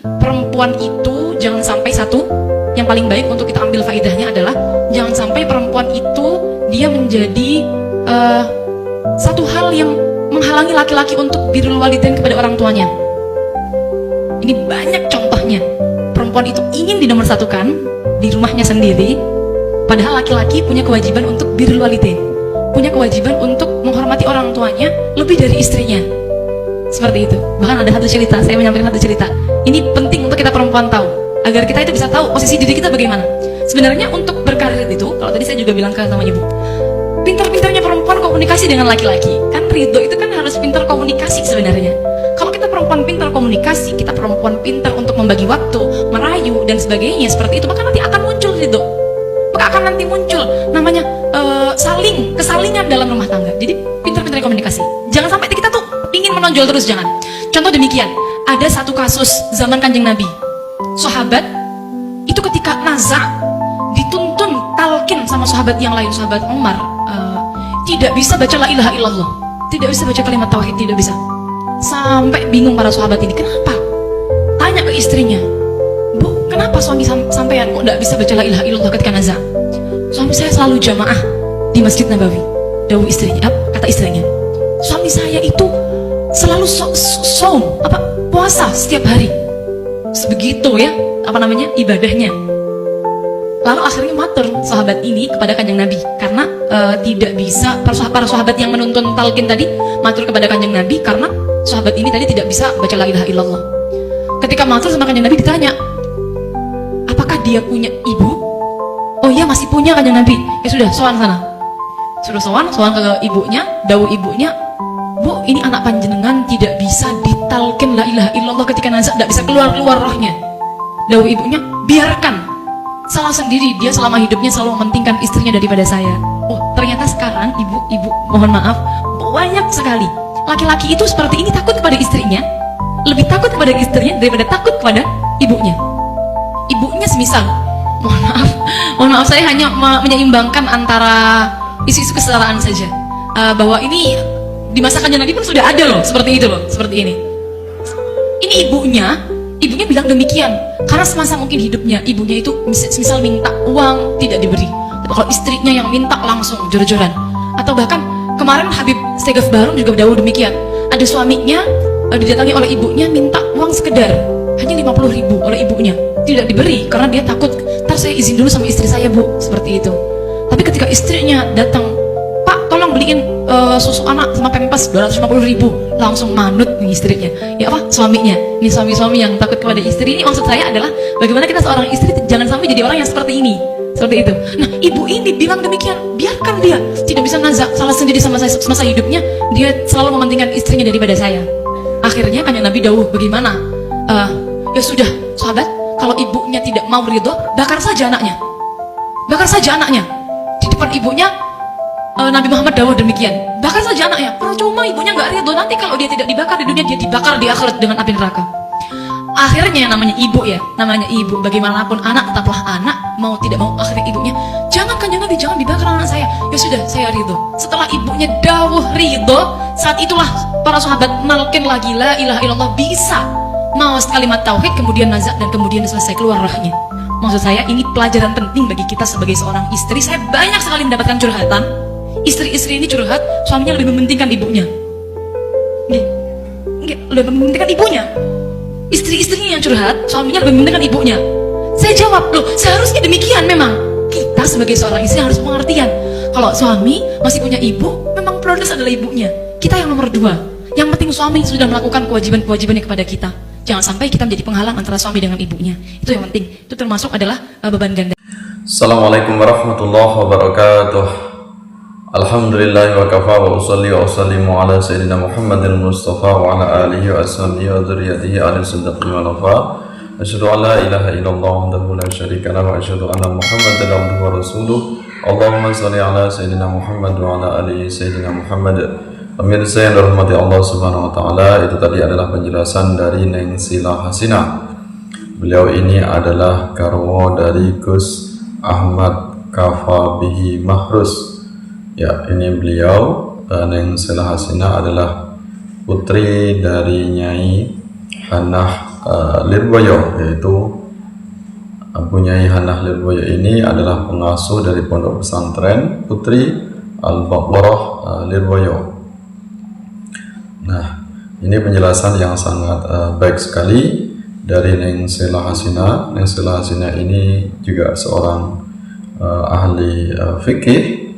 perempuan itu jangan sampai yang paling baik untuk kita ambil faedahnya adalah jangan sampai perempuan itu dia menjadi satu hal yang menghalangi laki-laki untuk birrul walidain kepada orang tuanya. Ini banyak contohnya. Perempuan itu ingin dinomorsatukan di rumahnya sendiri, padahal laki-laki punya kewajiban untuk birrul walidain, punya kewajiban untuk menghormati orang tuanya lebih dari istrinya. Seperti itu. Bahkan ada satu cerita, saya menyampaikan satu cerita. Ini penting untuk kita perempuan tahu, agar kita itu bisa tahu posisi diri kita bagaimana. Sebenarnya untuk berkarir itu, kalau tadi saya juga bilang sama ibu, pintar-pintarnya perempuan komunikasi dengan laki-laki. Kan ridho itu kan harus pintar komunikasi sebenarnya. Kalau kita perempuan pintar komunikasi, kita perempuan pintar untuk membagi waktu, merayu dan sebagainya seperti itu, maka nanti akan muncul ridho. Maka akan nanti muncul namanya kesalingan dalam rumah tangga. Jadi pintar-pintar komunikasi. Jangan sampai kita tuh ingin menonjol terus, jangan. Contoh demikian, ada satu kasus zaman Kanjeng Nabi. Sahabat itu ketika naza dituntun talqin sama sahabat yang lain, sahabat Umar, tidak bisa baca la ilaha illallah, tidak bisa baca kalimat tauhid, tidak bisa. Sampai bingung para sahabat ini, kenapa? Tanya ke istrinya, Bu, kenapa suami sampean kok tidak bisa baca la ilaha illallah ketika naza? Suami saya selalu jamaah di Masjid Nabawi. Dawuh istrinya, kata istrinya, suami saya itu selalu puasa setiap hari. Sebegitu ya, ibadahnya. Lalu akhirnya matur sahabat ini kepada Kanjeng Nabi, karena tidak bisa para sahabat yang menuntun talqin tadi matur kepada Kanjeng Nabi karena sahabat ini tadi tidak bisa baca la ilaha illallah. Ketika matur sama Kanjeng Nabi ditanya, apakah dia punya ibu? Oh iya, masih punya Kanjeng Nabi. Ya sudah, sowan sana. Suruh sowan ke ibunya, dawuh ibunya, Bu, ini anak panjenengan tidak bisa ditalqin la ilaha illallah ketika nazak, tidak bisa keluar rohnya. Dawuh ibunya, biarkan. Salah sendiri, dia selama hidupnya selalu mementingkan istrinya daripada saya. Oh, ternyata sekarang ibu mohon maaf, banyak sekali laki-laki itu seperti ini, takut kepada istrinya, lebih takut kepada istrinya daripada takut kepada ibunya. Ibunya semisal, mohon maaf saya hanya menyeimbangkan antara isu-isu kesetaraan saja, bahwa ini di masa Kanjeng Nabi pun sudah ada loh, seperti itu loh, seperti ini. Ini ibunya bilang demikian karena semasa mungkin hidupnya ibunya itu misal minta uang tidak diberi, tapi kalau istrinya yang minta langsung jor-joran. Atau bahkan kemarin Habib Stegaf Barum juga dahulu demikian, ada suaminya didatangi oleh ibunya minta uang sekedar hanya 50.000 oleh ibunya, tidak diberi karena dia takut, ntar saya izin dulu sama istri saya Bu, seperti itu. Tapi ketika istrinya datang, Pak tolong beliin susu anak sama pempes 250.000, langsung manut nih istrinya. Ya apa? Suaminya. Ini suami-suami yang takut kepada istri. Ini maksud saya adalah bagaimana kita seorang istri jangan sampai jadi orang yang seperti ini. Seperti itu. Nah, ibu ini bilang demikian, biarkan dia tidak bisa nazak, salah sendiri sama saya semasa hidupnya, dia selalu mementingkan istrinya daripada saya. Akhirnya Kanjeng Nabi dawuh, bagaimana? Ya sudah, sahabat, kalau ibunya tidak mau ridho, bakar saja anaknya. Bakar saja anaknya. Di depan ibunya Nabi Muhammad dawuh demikian, bakar saja anaknya. Percuma ibunya nggak ridho, nanti kalau dia tidak dibakar di dunia, dia dibakar di akhirat dengan api neraka. Akhirnya namanya ibu, bagaimanapun anak tetaplah anak, mau tidak mau akhirnya ibunya, jangan Kanjeng Nabi, jangan dibakar anak saya. Ya sudah, saya ridho. Setelah ibunya dawuh ridho, saat itulah para sahabat nalkin lagi la ilaha illallah, bisa mawas kalimat tauhid, kemudian nazak, dan kemudian selesai keluar rohnya. Maksud saya ini pelajaran penting bagi kita sebagai seorang istri. Saya banyak sekali mendapatkan curhatan istri-istri ini curhat, suaminya lebih mementingkan ibunya. Lebih mementingkan ibunya. Istri-istrinya yang curhat, suaminya lebih mementingkan ibunya. Saya jawab, loh seharusnya demikian memang. Kita sebagai seorang istri harus pengertian. Kalau suami masih punya ibu, memang prioritas adalah ibunya. Kita yang nomor 2. Yang penting suami sudah melakukan kewajiban-kewajibannya kepada kita. Jangan sampai kita menjadi penghalang antara suami dengan ibunya. Itu yang penting. Itu termasuk adalah beban ganda. Assalamualaikum warahmatullahi wabarakatuh. Alhamdulillah wa kafa wa usalli wa usallimu ala sayyidina Muhammadil Mustafa wa ala alihi wa ashabihi wa dzurriyyatihi ala siddiqi wa nafa. Asyhadu an la ilaha illallah wahdahu la syarika lahu wa asyhadu anna Muhammadan abduhu wa rasuluh. Allahumma shalli ala sayyidina Muhammad wa ala alihi sayyidina Muhammad. Pemirsa yang dirahmati Allah Subhanahu wa taala, itu tadi adalah penjelasan dari Neng Sila Hasina. Beliau ini adalah garwa dari Gus Ahmad Kafabihi Mahrus. Ya, ini beliau, Neng Sila Hasina adalah putri dari Nyai Hanah Lirboyo, yaitu Abu Nyai Hanah Lirboyo ini adalah pengasuh dari pondok pesantren Putri Al-Baqarah Lirboyo. Nah, ini penjelasan yang sangat baik sekali dari Neng Sela Hasina. Neng Sela Hasina ini juga seorang ahli fikih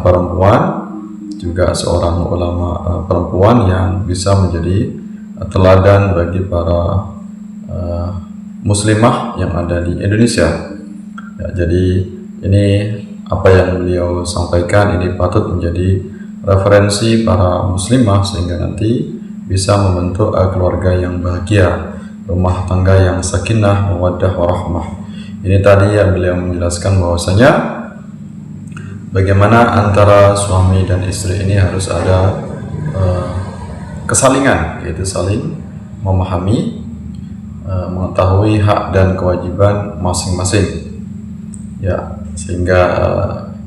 perempuan, juga seorang ulama perempuan yang bisa menjadi teladan bagi para muslimah yang ada di Indonesia. Ya, jadi ini apa yang beliau sampaikan ini patut menjadi referensi para muslimah sehingga nanti bisa membentuk keluarga yang bahagia, rumah tangga yang sakinah, mawaddah, warahmah. Ini tadi yang beliau menjelaskan bahwasanya bagaimana antara suami dan istri ini harus ada kesalingan, yaitu saling memahami, mengetahui hak dan kewajiban masing-masing, ya, sehingga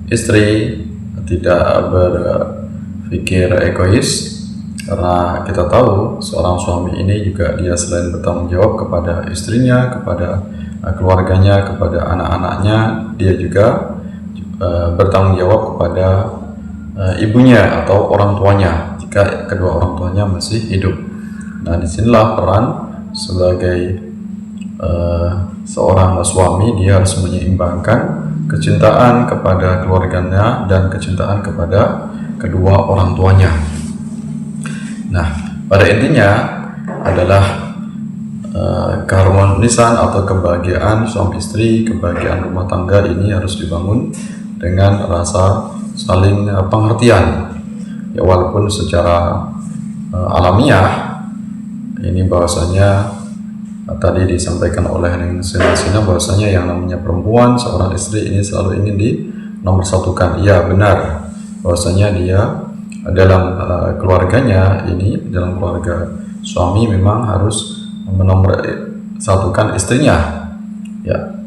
istri tidak berpikir egois, karena kita tahu seorang suami ini juga dia selain bertanggung jawab kepada istrinya, kepada keluarganya, kepada anak-anaknya, dia juga bertanggung jawab kepada ibunya atau orang tuanya jika kedua orang tuanya masih hidup. Nah, disinilah peran sebagai seorang suami, dia harus menyeimbangkan kecintaan kepada keluarganya dan kecintaan kepada kedua orang tuanya. Nah, pada intinya adalah keharmonisan atau kebahagiaan suami istri, kebahagiaan rumah tangga ini harus dibangun dengan rasa saling pengertian. Ya, walaupun secara alamiah ini bahwasanya tadi disampaikan oleh Neng Sina bahwasanya yang namanya perempuan, seorang istri ini selalu ingin dinomorsatukan. Iya, benar bahwasanya dia dalam keluarganya ini, dalam keluarga suami memang harus menomorsatukan istrinya, ya.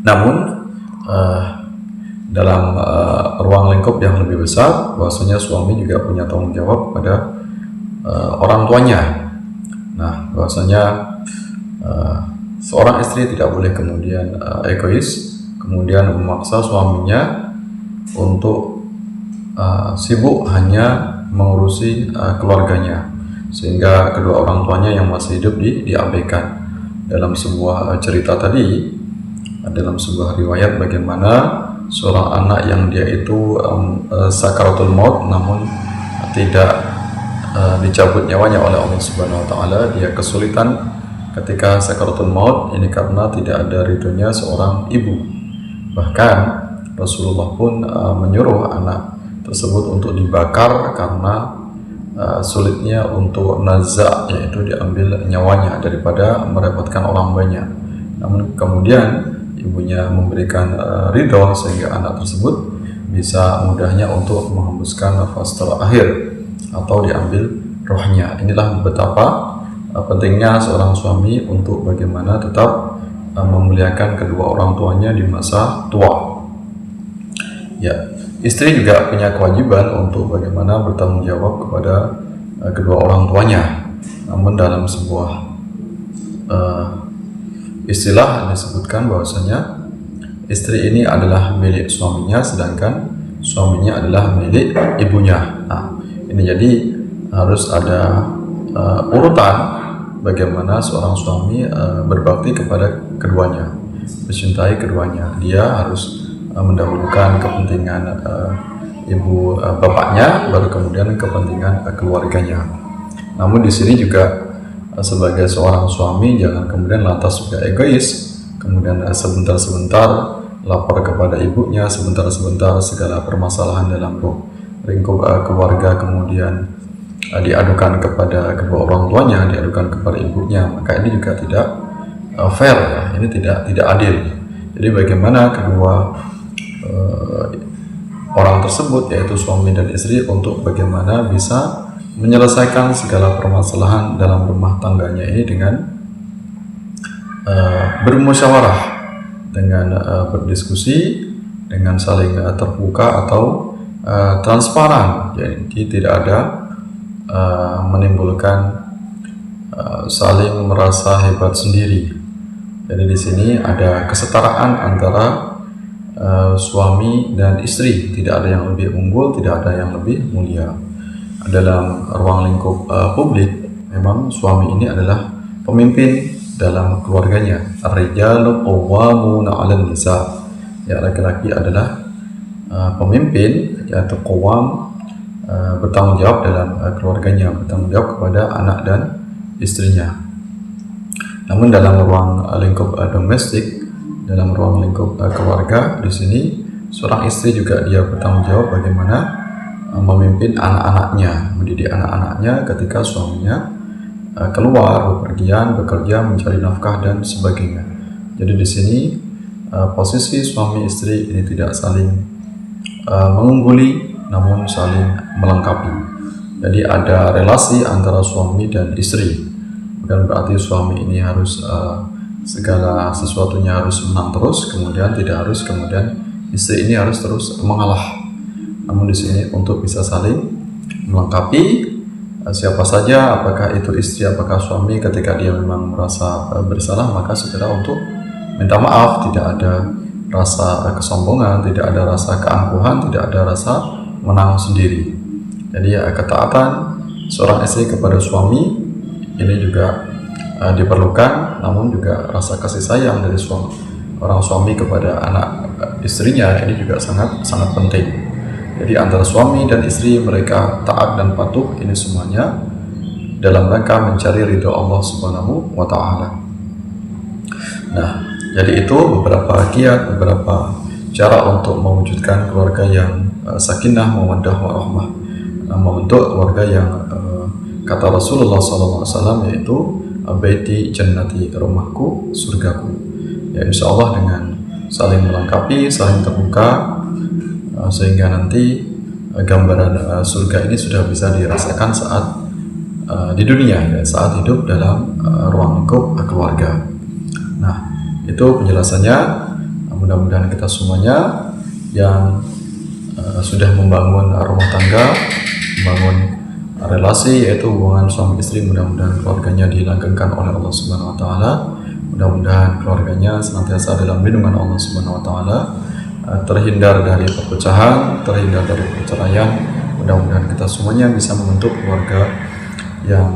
Namun dalam ruang lingkup yang lebih besar, bahwasanya suami juga punya tanggung jawab pada orang tuanya. Nah, bahwasanya seorang istri tidak boleh kemudian egois, kemudian memaksa suaminya untuk sibuk hanya mengurusi keluarganya, sehingga kedua orang tuanya yang masih hidup diabaikan. Dalam sebuah cerita tadi, dalam sebuah riwayat, bagaimana seorang anak yang dia itu sakaratul maut namun tidak dicabut nyawanya oleh Allah Subhanahu wa taala, dia kesulitan ketika sakaratul maut ini karena tidak ada ridhonya seorang ibu. Bahkan Rasulullah pun menyuruh anak tersebut untuk dibakar karena sulitnya untuk nazak, yaitu diambil nyawanya daripada merepotkan orang banyak. Namun kemudian ibunya memberikan ridho sehingga anak tersebut bisa mudahnya untuk menghembuskan nafas terakhir atau diambil rohnya. Inilah betapa pentingnya seorang suami untuk bagaimana tetap memuliakan kedua orang tuanya di masa tua. Ya, istri juga punya kewajiban untuk bagaimana bertanggung jawab kepada kedua orang tuanya. Namun dalam sebuah istilah disebutkan bahwasanya istri ini adalah milik suaminya, sedangkan suaminya adalah milik ibunya. Nah, ini jadi harus ada urutan bagaimana seorang suami berbakti kepada keduanya, mencintai keduanya. Dia harus mendahulukan kepentingan ibu bapaknya, baru kemudian kepentingan keluarganya. Namun di sini juga sebagai seorang suami jangan kemudian lantas juga egois, kemudian sebentar-sebentar lapor kepada ibunya, sebentar-sebentar segala permasalahan dalam lingkup keluarga kemudian diadukan kepada kedua orang tuanya, diadukan kepada ibunya. Maka ini juga tidak fair, ya. Ini tidak adil. Jadi bagaimana kedua orang tersebut, yaitu suami dan istri, untuk bagaimana bisa menyelesaikan segala permasalahan dalam rumah tangganya ini dengan bermusyawarah, dengan berdiskusi, dengan saling terbuka atau transparan. Jadi tidak ada menimbulkan saling merasa hebat sendiri. Jadi di sini ada kesetaraan antara suami dan istri, tidak ada yang lebih unggul, tidak ada yang lebih mulia. Dalam ruang lingkup publik, memang suami ini adalah pemimpin dalam keluarganya. Ar-rijalu qawwamuna 'alan nisa. Ya, laki-laki adalah pemimpin, yaitu qawwam, bertanggung jawab dalam keluarganya, bertanggung jawab kepada anak dan istrinya. Namun dalam ruang lingkup domestik, dalam ruang lingkup keluarga, di sini seorang istri juga dia bertanggung jawab bagaimana memimpin anak-anaknya, mendidik anak-anaknya ketika suaminya keluar bepergian, bekerja, mencari nafkah dan sebagainya. Jadi di sini posisi suami istri ini tidak saling mengungguli, namun saling melengkapi. Jadi ada relasi antara suami dan istri. Bukan berarti suami ini harus segala sesuatunya harus menang terus, kemudian tidak harus, kemudian istri ini harus terus mengalah. Namun di sini untuk bisa saling melengkapi siapa saja, apakah itu istri, apakah suami, ketika dia memang merasa bersalah, maka segera untuk minta maaf, tidak ada rasa kesombongan, tidak ada rasa keangkuhan, tidak ada rasa menang sendiri. Jadi ketaatan seorang istri kepada suami ini juga diperlukan, namun juga rasa kasih sayang dari orang suami kepada anak istrinya ini juga sangat penting. Jadi antara suami dan istri mereka taat dan patuh, ini semuanya dalam rangka mencari ridho Allah Subhanahu wa Ta'ala. Nah, jadi itu beberapa kiat, beberapa cara untuk mewujudkan keluarga yang sakinah, mawaddah, warahmah, membentuk keluarga yang kata Rasulullah SAW, yaitu baiti jannati, rumahku, surgaku. Ya, insya Allah dengan saling melengkapi, saling terbuka, sehingga nanti gambaran surga ini sudah bisa dirasakan saat di dunia, ya, saat hidup dalam ruang lingkup keluarga. Nah, itu penjelasannya. Mudah-mudahan kita semuanya yang sudah membangun rumah tangga, membangun relasi, yaitu hubungan suami istri, mudah-mudahan keluarganya dilanggengkan oleh Allah Subhanahu wa Ta'ala. Mudah-mudahan keluarganya senantiasa dalam lindungan Allah Subhanahu wa Ta'ala, terhindar dari perpecahan, terhindar dari perceraian. Mudah-mudahan kita semuanya bisa membentuk keluarga yang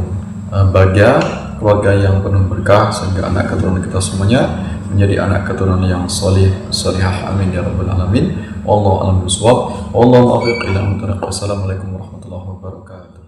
bahagia, keluarga yang penuh berkah, sehingga anak keturunan kita semuanya menjadi anak keturunan yang solih, solihah. Amin ya rabbal alamin. Wallahu a'lam bishawab. Wallahu muwaffiq ila aqwamit thoriq. Wassalamualaikum warahmatullahi wabarakatuh.